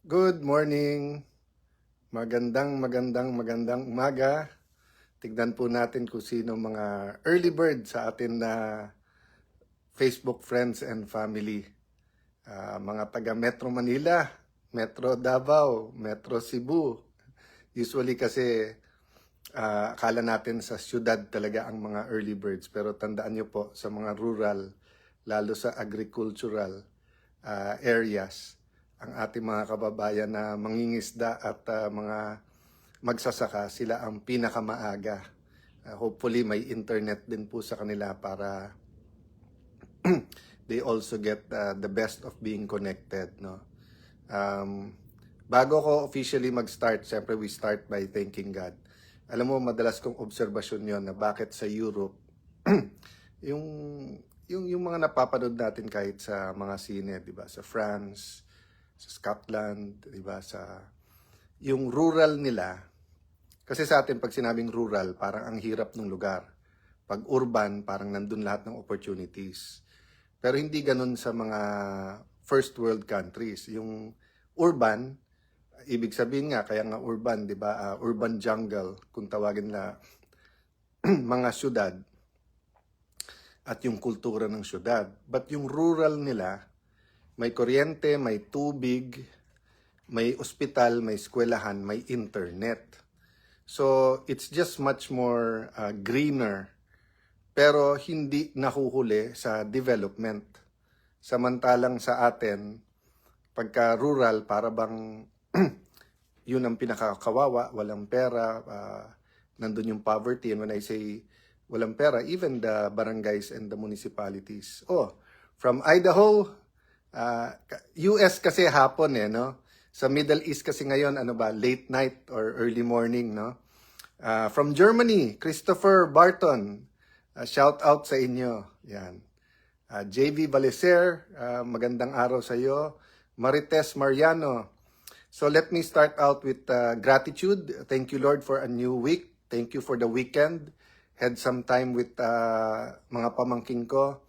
Good morning. Magandang umaga. Tignan po natin kung sino mga early bird sa atin na Facebook friends and family. Mga taga Metro Manila, Metro Davao, Metro Cebu. Usually kasi akala natin sa syudad talaga ang mga early birds. Pero tandaan nyo po sa mga rural, lalo sa agricultural areas, ang ating mga kababayan na mangingisda at mga magsasaka, sila ang pinakamaaga. Hopefully may internet din po sa kanila para they also get the best of being connected, no? Bago ko officially mag-start, siyempre we start by thanking God. Alam mo, madalas kong obserbasyon yon na bakit sa Europe, yung, yung mga napapanood natin kahit sa mga sine, di ba? Sa France, sa Scotland, di ba? Yung rural nila, kasi sa atin pag sinabing rural, parang ang hirap ng lugar. Pag urban, parang nandun lahat ng opportunities. Pero hindi ganun sa mga first world countries. Yung urban, ibig sabihin nga, kaya nga urban, di ba? Urban jungle, kung tawagin na mga syudad at yung kultura ng syudad. But yung rural nila, may kuryente, may tubig, may ospital, may eskwelahan, may internet. So, it's just much more greener, pero hindi nahuhuli sa development. Samantalang sa atin, pagka rural, para bang yun ang pinakakawawa, walang pera, nandun yung poverty. And when I say walang pera, even the barangays and the municipalities. Oh, from Idaho, US kasi hapon no? Sa Middle East kasi ngayon, ano ba, late night or early morning, no? From Germany, Christopher Barton, shout out sa inyo. Yan. JV Baleser, magandang araw sa iyo. Marites Mariano. So let me start out with gratitude. Thank you, Lord, for a new week. Thank you for the weekend. Had some time with mga pamangking ko.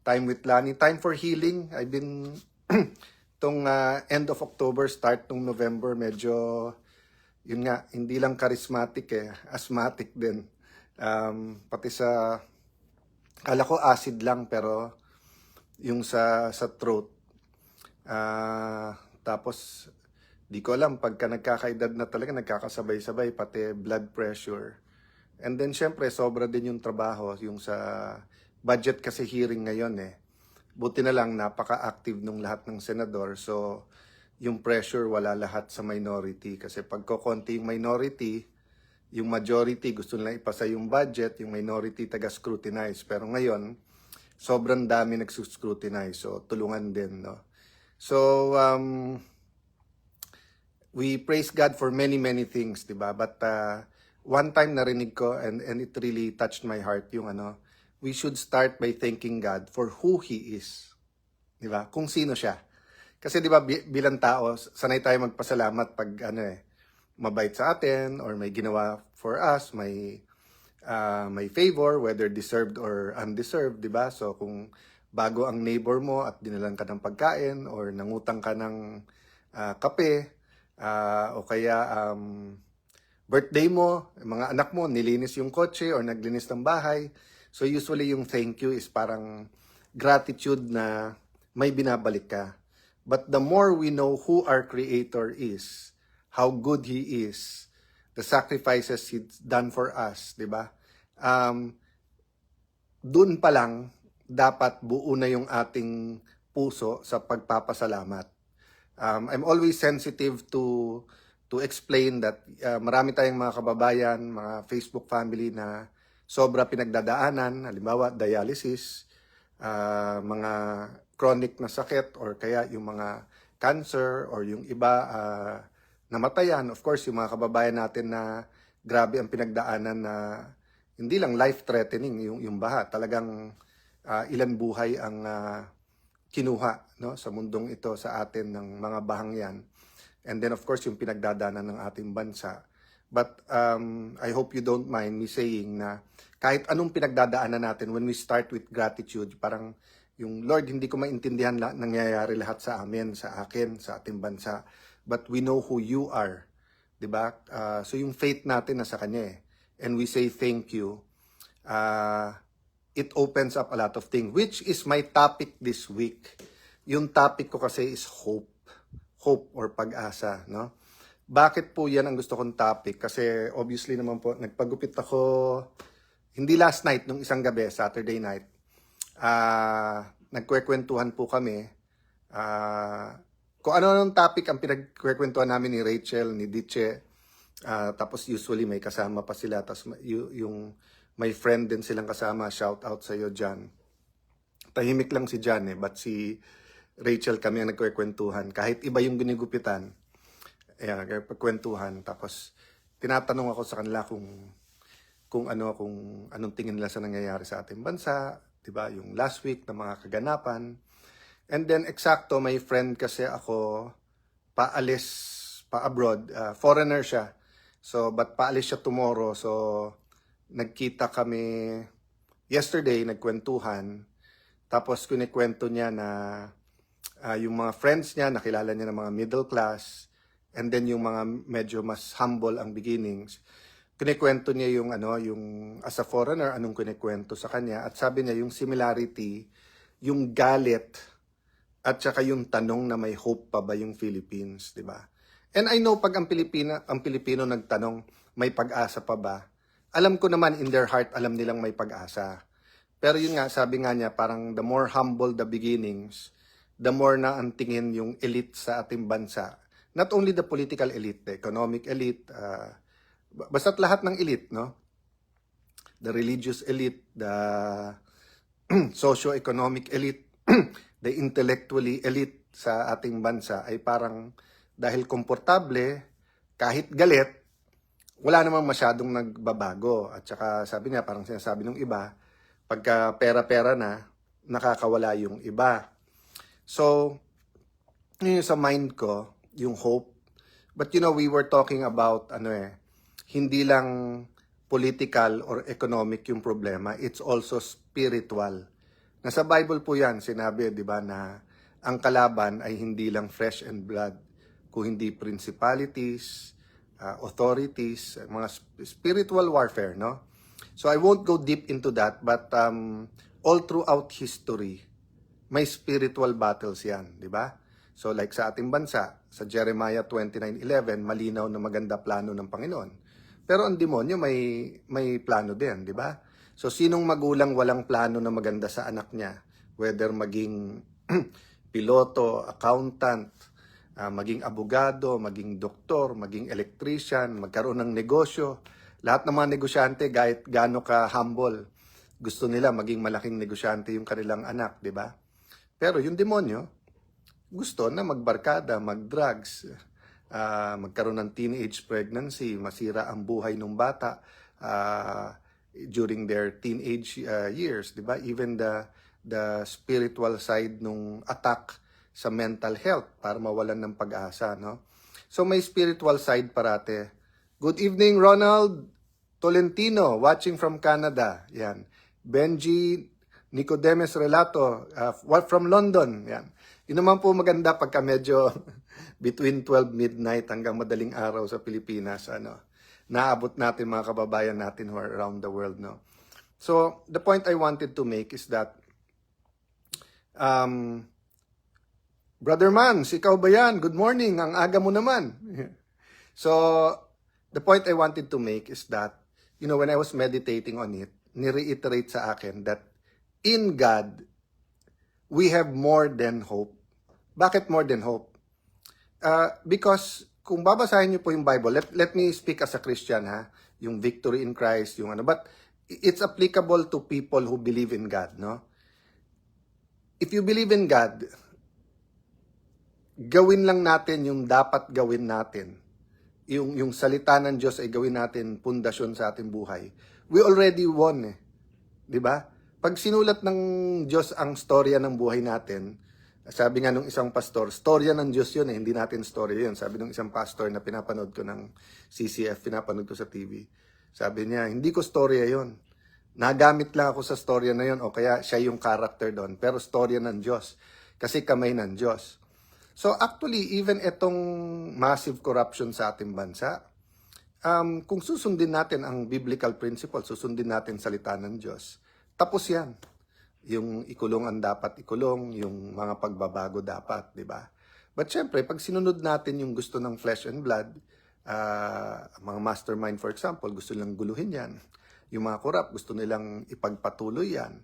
Time with Lani. Time for healing. I've been tong end of October, start tong November, medyo yun nga, hindi lang charismatic asthmatic din. Pati sa, kala ko acid lang, pero yung sa throat. Tapos, di ko alam, pagka nagkakaedad na talaga, nagkakasabay-sabay, pati blood pressure. And then, syempre, sobra din yung trabaho, yung sa budget kasi hearing ngayon Buti na lang, napaka-active nung lahat ng senador. So, yung pressure wala lahat sa minority. Kasi pag kokonti yung minority, yung majority gusto nila ipasa yung budget, yung minority taga-scrutinize. Pero ngayon, sobrang dami nagsuscrutinize. So, tulungan din, no? So, we praise God for many, many things, di ba? But one time narinig ko, and it really touched my heart, yung we should start by thanking God for who He is. Di ba? Kung sino siya. Kasi di ba bilang tao, sanay tayo magpasalamat pag mabait sa atin or may ginawa for us, may favor, whether deserved or undeserved, di ba? So kung bago ang neighbor mo at dinalan ka ng pagkain or nangutang ka ng kape, o kaya birthday mo, mga anak mo, nilinis yung kotse or naglinis ng bahay. So usually yung thank you is parang gratitude na may binabalik ka. But the more we know who our Creator is, how good He is, the sacrifices He's done for us, di ba? Doon pa lang, dapat buo na yung ating puso sa pagpapasalamat. I'm always sensitive to explain that marami tayong mga kababayan, mga Facebook family na sobra pinagdadaanan, halimbawa dialysis, mga chronic na sakit or kaya yung mga cancer or yung iba namatayan. Of course, yung mga kababayan natin na grabe ang pinagdaanan na hindi lang life-threatening yung baha. Talagang ilan buhay ang kinuha no, sa mundong ito sa atin ng mga bahang yan. And then of course, yung pinagdadaanan ng ating bansa. But I hope you don't mind me saying na kahit anong pinagdadaanan natin, when we start with gratitude, parang yung Lord, hindi ko maintindihan nangyayari lahat sa amin, sa akin, sa ating bansa. but we know who you are. 'Di ba? So yung faith natin nasa Kanya eh. And we say thank you. It opens up a lot of things, which is my topic this week. Yung topic ko kasi is hope. Hope or pag-asa, no? Bakit po yan ang gusto kong topic? Kasi obviously naman po, nagpagupit ako, hindi last night, nung isang gabi, Saturday night. Nagkwekwentuhan po kami. Kung ano-anong topic ang pinagkwekwentuhan namin ni Rachel, ni Diche. Tapos usually may kasama pa sila. Tapos yung may friend din silang kasama. Shout out sa iyo, Jan. Tahimik lang si Jan but si Rachel kami ang nagkwekwentuhan. Kahit iba yung ginigupitan, pagkwentuhan. Tapos tinatanong ako sa kanila kung anong tingin nila sa nangyayari sa ating bansa, 'di ba? Yung last week na mga kaganapan. And then eksakto may friend kasi ako pa-abroad, foreigner siya. So but paalis siya tomorrow. So nagkita kami yesterday, nagkwentuhan. Tapos kinikwento niya na yung mga friends niya, nakilala niya ng mga middle class, and then yung mga medyo mas humble ang beginnings. Kinikwento niya yung as a foreigner, anong kinikwento sa kanya. At sabi niya yung similarity, yung galit, at saka yung tanong na may hope pa ba yung Philippines, di ba? And I know pag ang Pilipino nagtanong, may pag-asa pa ba? Alam ko naman in their heart, alam nilang may pag-asa. Pero yun nga, sabi nga niya, parang the more humble the beginnings, the more na ang tingin yung elite sa ating bansa. Not only the political elite, the economic elite, basta't lahat ng elite, no? The religious elite, the socio-economic elite, the intellectually elite sa ating bansa ay parang dahil komportable, kahit galit, wala namang masyadong nagbabago. At saka sabi niya, parang sinasabi ng iba, pagka pera-pera na, nakakawala yung iba. So, yun sa mind ko, yung hope. But we were talking about, hindi lang political or economic yung problema, it's also spiritual. Nasa Bible po yan, sinabi, di ba, na ang kalaban ay hindi lang flesh and blood, kung hindi principalities, authorities, mga spiritual warfare, no? So I won't go deep into that, but all throughout history, may spiritual battles yan, di ba? So like sa ating bansa, sa Jeremiah 29:11, malinaw na maganda plano ng Panginoon. Pero ang demonyo may plano din, di ba? So sinong magulang walang plano na maganda sa anak niya? Whether maging piloto, accountant, maging abogado, maging doktor, maging electrician, magkaroon ng negosyo. Lahat ng mga negosyante, kahit gaano ka humble, gusto nila maging malaking negosyante yung kanilang anak, di ba? Pero yung demonyo, gusto na magbarkada, mag-drugs, magkaroon ng teenage pregnancy, masira ang buhay ng bata during their teenage years, di ba? Even the spiritual side nung attack sa mental health para mawalan ng pag-asa, no? So may spiritual side parate. Good evening, Ronald Tolentino, watching from Canada. Yan. Benji Nicodemus Relato, from London. Yan. Yun naman po maganda pagka medyo between 12 midnight hanggang madaling araw sa Pilipinas, naabot natin mga kababayan natin who are around the world, no? So, the point I wanted to make is that Brother Mans, ikaw ba yan? Good morning, ang aga mo naman. So, the point I wanted to make is that, when I was meditating on it, ni-reiterate sa akin that in God, we have more than hope. Bakit more than hope? Because kung babasahin niyo po yung Bible, let me speak as a Christian, yung victory in Christ, but it's applicable to people who believe in God, no? If you believe in God, gawin lang natin yung dapat gawin natin. Yung salita ng Diyos ay gawin natin pundasyon sa ating buhay. We already won, di ba? Pag sinulat ng Diyos ang storya ng buhay natin, sabi nga nung isang pastor, storya ng Diyos yun, hindi natin storya yun. Sabi nung isang pastor na pinapanood ko ng CCF, pinapanood ko sa TV. Sabi niya, hindi ko storya yun. Nagamit lang ako sa storya na yun, o kaya siya yung character doon. Pero storya ng Diyos, kasi kamay ng Diyos. So actually, even itong massive corruption sa ating bansa, kung susundin natin ang biblical principle, susundin natin salita ng Diyos, tapos yan. Yung ikulong ang dapat ikulong, yung mga pagbabago dapat, di ba? But syempre, pag sinunod natin yung gusto ng flesh and blood, mga mastermind for example, gusto nilang guluhin yan. Yung mga corrupt, gusto nilang ipagpatuloy yan.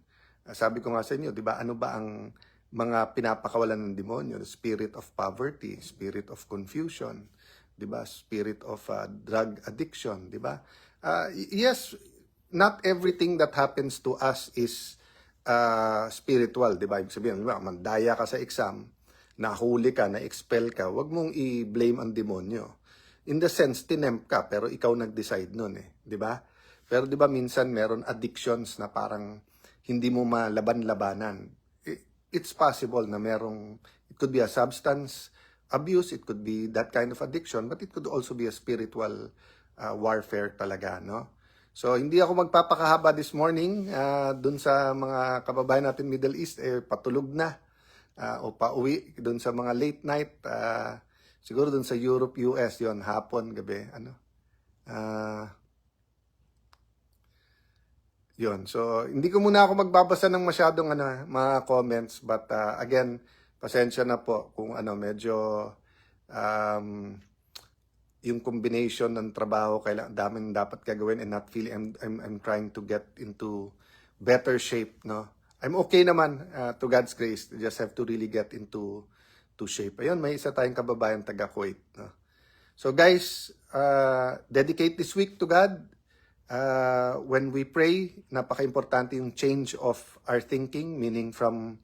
Sabi ko nga sa inyo, di ba, ano ba ang mga pinapakawalan ng demonyo? Spirit of poverty, spirit of confusion, di ba? Spirit of drug addiction, di ba? Yes, not everything that happens to us is spiritual, di ba? Ibig sabihin, di ba, mandaya ka sa exam, nahuli ka, na-expel ka, wag mong i-blame ang demonyo. In the sense, tinempt ka, pero ikaw nag-decide nun eh, di ba? Pero di ba minsan meron addictions na parang hindi mo malaban-labanan. It's possible na merong, it could be a substance abuse, it could be that kind of addiction, but it could also be a spiritual warfare talaga, no? So, hindi ako magpapakahaba this morning dun sa mga kababayan natin Middle East, patulog na o pauwi dun sa mga late night, siguro dun sa Europe, US, yon hapon, gabi, ano. Yun. So, hindi ko muna ako magbabasa ng masyadong mga comments, but again, pasensya na po kung medyo yung combination ng trabaho, daming dapat gagawin and not feeling I'm trying to get into better shape, no? I'm okay naman to God's grace. Just have to really get into shape. Ayun, may isa tayong kababayan taga Kuwait, no? So guys, dedicate this week to God. When we pray, napaka-importante yung change of our thinking, meaning from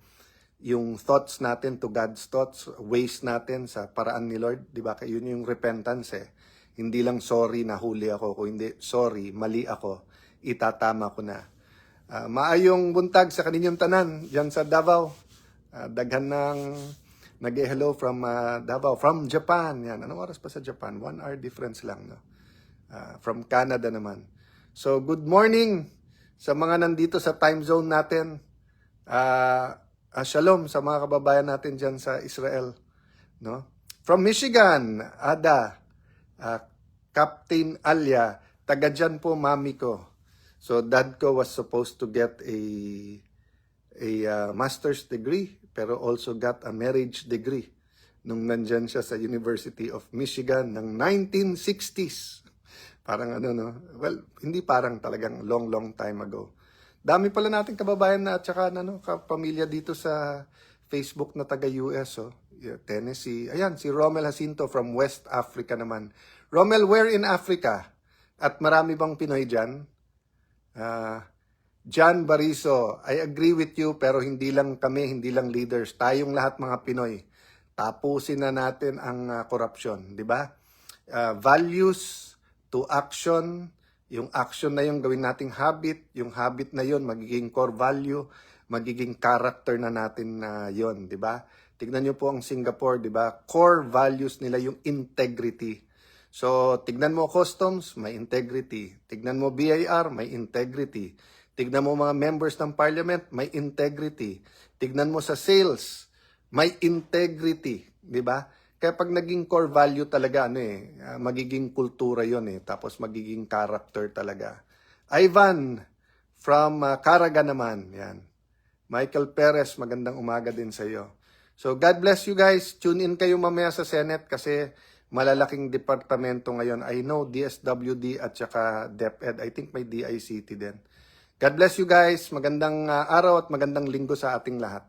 yung thoughts natin to God's thoughts, ways natin sa paraan ni Lord, di ba? Yun yung repentance eh. Hindi lang sorry, nahuli ako, kung hindi sorry, mali ako, itatama ko na. Maayong buntag sa kaninyong tanan, dyan sa Davao. Daghan ng nag-hello from Davao, from Japan. Yan. Anong oras pa sa Japan? 1 hour difference lang, no? From Canada naman. So, good morning sa mga nandito sa time zone natin. Shalom sa mga kababayan natin dyan sa Israel. No? From Michigan, Ada, Captain Alia, taga dyan po mami ko. So, dad ko was supposed to get a master's degree, pero also got a marriage degree nung nandyan siya sa University of Michigan ng 1960s. Parang no? Well, hindi parang, talagang long time ago. Dami pala natin kababayan na at saka kapamilya dito sa Facebook na taga-US, oh. Yeah, Tennessee. Ayan, si Romel Jacinto from West Africa naman. Romel, where in Africa? At marami bang Pinoy dyan? John Bariso, I agree with you, pero hindi lang kami, hindi lang leaders. Tayong lahat mga Pinoy. Tapusin na natin ang corruption, di ba? Values to action, yung action na yung gawin nating habit, yung habit na yun magiging core value, magiging character na natin na yun, di ba? Tignan nyo po ang Singapore, di ba? Core values nila yung integrity. So, tignan mo customs, may integrity. Tignan mo BIR, may integrity. Tignan mo mga members ng parliament, may integrity. Tignan mo sa sales, may integrity, di ba? Kaya pag naging core value talaga, magiging kultura yon tapos magiging character talaga. Ivan, from Caraga naman, yan. Michael Perez, magandang umaga din sa iyo. So, God bless you guys. Tune in kayo mamaya sa Senate kasi malalaking departamento ngayon. I know DSWD at saka DepEd. I think may DICT din. God bless you guys. Magandang araw at magandang linggo sa ating lahat.